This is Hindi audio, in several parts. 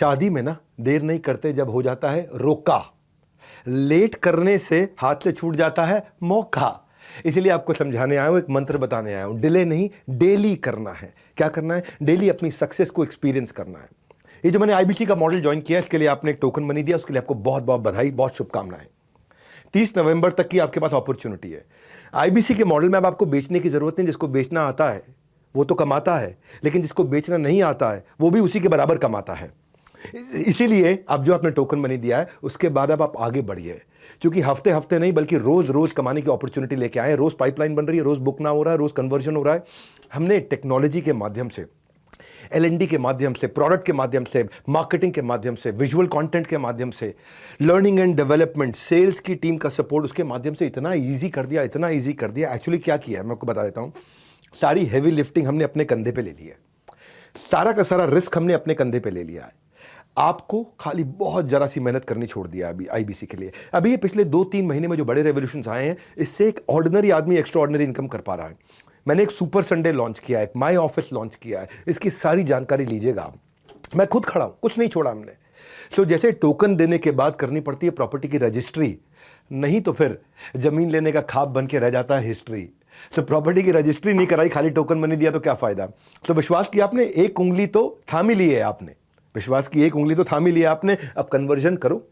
शादी में ना देर नहीं करते जब हो जाता है रोका, लेट करने से हाथ से छूट जाता है मौका। इसलिए आपको समझाने आया हूं, एक मंत्र बताने आया हूं। डिले नहीं, डेली करना है। क्या करना है? डेली अपनी सक्सेस को एक्सपीरियंस करना है। ये जो मैंने आईबीसी का मॉडल ज्वाइन किया, इसके लिए आपने एक टोकन मनी दिया, उसके लिए आपको बहुत बहुत बधाई, बहुत शुभकामनाएं। 30 नवंबर तक की आपके पास अपॉर्चुनिटी है। आईबीसी के मॉडल में अब आपको बेचने की जरूरत नहीं। जिसको बेचना आता है वो तो कमाता है, लेकिन जिसको बेचना नहीं आता है वो भी उसी के बराबर कमाता है। इसीलिए अब जो आपने टोकन मनी दिया है उसके बाद अब आप आगे बढ़िए, क्योंकि हफ्ते हफ्ते नहीं बल्कि रोज रोज कमाने की अपॉर्चुनिटी लेके आए। रोज पाइपलाइन बन रही है, रोज बुक ना हो रहा है, रोज कन्वर्जन हो रहा है। हमने टेक्नोलॉजी के माध्यम से, एलएनडी के माध्यम से, प्रोडक्ट के माध्यम से, मार्केटिंग के माध्यम से, विजुअल कंटेंट के माध्यम से, लर्निंग एंड डेवलपमेंट, सेल्स की टीम का सपोर्ट, उसके माध्यम से इतना इजी कर दिया, इतना इजी कर दिया। एक्चुअली क्या किया है मैं आपको बता देता हूं। सारी हेवी लिफ्टिंग हमने अपने कंधे पे ले ली है, सारा का सारा रिस्क हमने अपने कंधे पे ले लिया है। आपको खाली बहुत जरा सी मेहनत करनी छोड़ दिया अभी आईबीसी के लिए। अभी ये पिछले 2-3 महीने में जो बड़े रेवोल्यूशंस आए हैं, इससे एक ऑर्डिनरी आदमी एक्स्ट्रा ऑर्डिनरी इनकम कर पा रहा है। मैंने एक सुपर संडे लॉन्च किया है, एक माई ऑफिस लॉन्च किया है, इसकी सारी जानकारी लीजिएगा आप। मैं खुद खड़ा हूं, कुछ नहीं छोड़ा हमने। सो जैसे टोकन देने के बाद करनी पड़ती है प्रॉपर्टी की रजिस्ट्री, नहीं तो फिर जमीन लेने का ख्वाब बन के रह जाता है हिस्ट्री। सो प्रॉपर्टी की रजिस्ट्री नहीं कराई, खाली टोकन मनी दिया तो क्या फायदा। सो विश्वास किया आपने, एक उंगली तो थाम ही ली है आपने, विश्वास की एक उंगली तो थाम ही लिया आपने। अब कन्वर्जन करो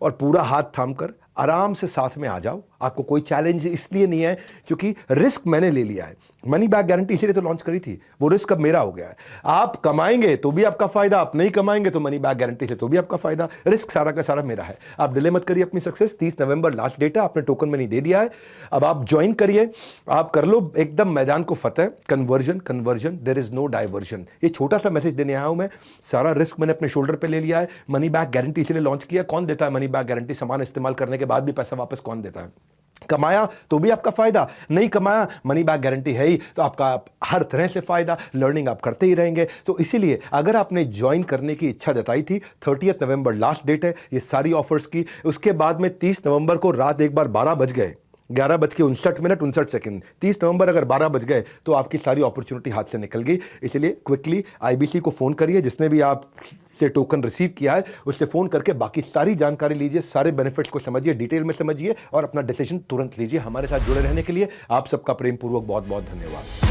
और पूरा हाथ थाम कर आराम से साथ में आ जाओ। आपको कोई चैलेंज इसलिए नहीं है क्योंकि रिस्क मैंने ले लिया है। मनी बैक गारंटी इसीलिए तो लॉन्च करी थी, वो रिस्क अब मेरा हो गया है। आप कमाएंगे तो भी आपका फायदा, आप नहीं कमाएंगे तो मनी बैक गारंटी से तो भी आपका फायदा। रिस्क सारा का सारा मेरा है। आप डिले मत करिए अपनी सक्सेस। 30 नवंबर लास्ट डेट है, आपने टोकन मनी दे दिया है। अब आप ज्वाइन करिए, आप कर लो एकदम मैदान को फतेह। Conversion conversion, there is no diversion. ये छोटा सा मैसेज देने आया हूं मैं। सारा रिस्क मैंने अपने शोल्डर पे ले लिया है। मनी बैक गारंटी इसलिए लॉन्च किया। कौन देता है मनी बैक गारंटी? सामान इस्तेमाल करने के बाद भी पैसा वापस कौन देता है? कमाया तो भी आपका फायदा, नहीं कमाया मनी बैक गारंटी है ही, तो आपका हर तरह से फायदा। लर्निंग आप करते ही रहेंगे। तो इसीलिए अगर आपने ज्वाइन करने की इच्छा जताई थी, 30 नवंबर लास्ट डेट है ये सारी ऑफर्स की। उसके बाद में 30 नवंबर को रात एक बार 12 बज गए, 11:59 30 नवंबर अगर 12 बज गए तो आपकी सारी अपॉर्चुनिटी हाथ से निकल गई। इसलिए क्विकली आईबीसी को फोन करिए, जिसने भी आप से टोकन रिसीव किया है उससे फोन करके बाकी सारी जानकारी लीजिए, सारे बेनिफिट्स को समझिए, डिटेल में समझिए और अपना डिसीजन तुरंत लीजिए। हमारे साथ जुड़े रहने के लिए आप सबका प्रेम पूर्वक बहुत बहुत धन्यवाद।